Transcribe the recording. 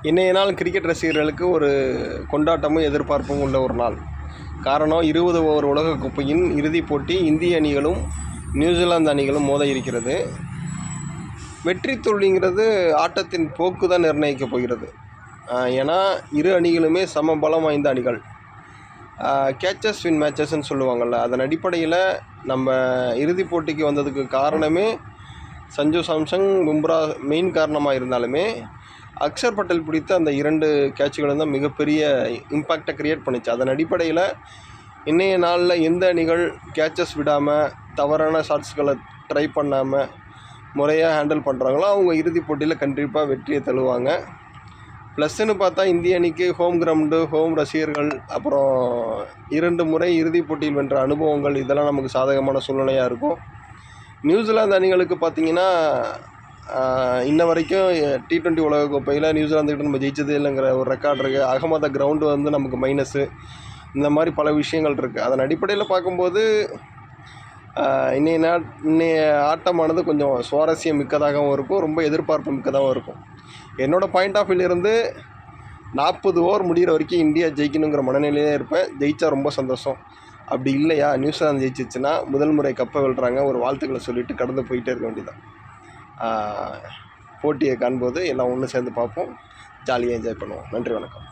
இன்றைய நாள் கிரிக்கெட் ரசிகர்களுக்கு ஒரு கொண்டாட்டமும் எதிர்பார்ப்பும் உள்ள ஒரு நாள். காரணம் 20 ஓவர் உலகக்கோப்பையின் இறுதிப் போட்டி இந்திய அணிகளும் நியூசிலாந்து அணிகளும் மோத இருக்கிறது. வெற்றி தோல்விங்கிறது ஆட்டத்தின் போக்கு தான் நிர்ணயிக்கப் போகிறது. ஏன்னா இரு அணிகளுமே சம பலம் வாய்ந்த அணிகள். கேச்சஸ் வின் மேட்சஸ்ன்னு சொல்லுவாங்கள்ல, அதன் அடிப்படையில் நம்ம இறுதிப் போட்டிக்கு வந்ததுக்கு காரணமே சஞ்சு சாம்சன், பும்ரா மெயின் காரணமாக இருந்தாலுமே அக்ஷர் பட்டேல் பிடித்த அந்த 2 கேட்சுகளும் தான் மிகப்பெரிய இம்பேக்டை க்ரியேட் பண்ணிச்சு. அதன் அடிப்படையில் இன்றைய நாளில் எந்த அணிகள் கேட்சஸ் விடாமல் தவறான ஷாட்ஸ்களை ட்ரை பண்ணாமல் முறையாக ஹேண்டில் பண்ணுறாங்களோ அவங்க இறுதிப் போட்டியில் கண்டிப்பாக வெற்றியை தழுவாங்க. ப்ளஸ்ன்னு பார்த்தா இந்திய அணிக்கு ஹோம் கிரவுண்டு, ஹோம் ரசிகர்கள், அப்புறம் 2 முறை இறுதிப் போட்டியில் வென்ற அனுபவங்கள், இதெல்லாம் நமக்கு சாதகமான சூழ்நிலையாக இருக்கும். நியூசிலாந்து அணிகளுக்கு பார்த்திங்கன்னா இன்ன வரைக்கும் T20 உலகக்கோப்பையில் நியூசிலாந்துக்கிட்ட நம்ம ஜெயிச்சதே இல்லைங்கிற ஒரு ரெக்கார்டு இருக்குது. அகமத கிரவுண்டு வந்து நமக்கு மைனஸு, இந்த மாதிரி பல விஷயங்கள் இருக்குது. அதன் அடிப்படையில் பார்க்கும்போது இன்னைய ஆட்டமானது கொஞ்சம் சுவாரஸ்யம் மிக்கதாகவும் இருக்கும், ரொம்ப எதிர்பார்ப்பு மிக்கதாகவும் இருக்கும். என்னோடய பாயிண்ட் ஆஃப் வியூலேருந்து 40 ஓவர் முடிகிற வரைக்கும் இந்தியா ஜெயிக்கணுங்கிற மனநிலையே இருப்பேன். ஜெயித்தா ரொம்ப சந்தோஷம். அப்படி இல்லையா, நியூசிலாந்து ஜெயிச்சிச்சுன்னா முதல் முறை கப்பை வெல்றாங்க, ஒரு வாழ்த்துக்களை சொல்லிவிட்டு கடந்து போயிட்டே இருக்க வேண்டியதான். போட்டியை காண்போது எல்லாம் ஒன்று சேர்ந்து பார்ப்போம், ஜாலியாக என்ஜாய் பண்ணுவோம். நன்றி, வணக்கம்.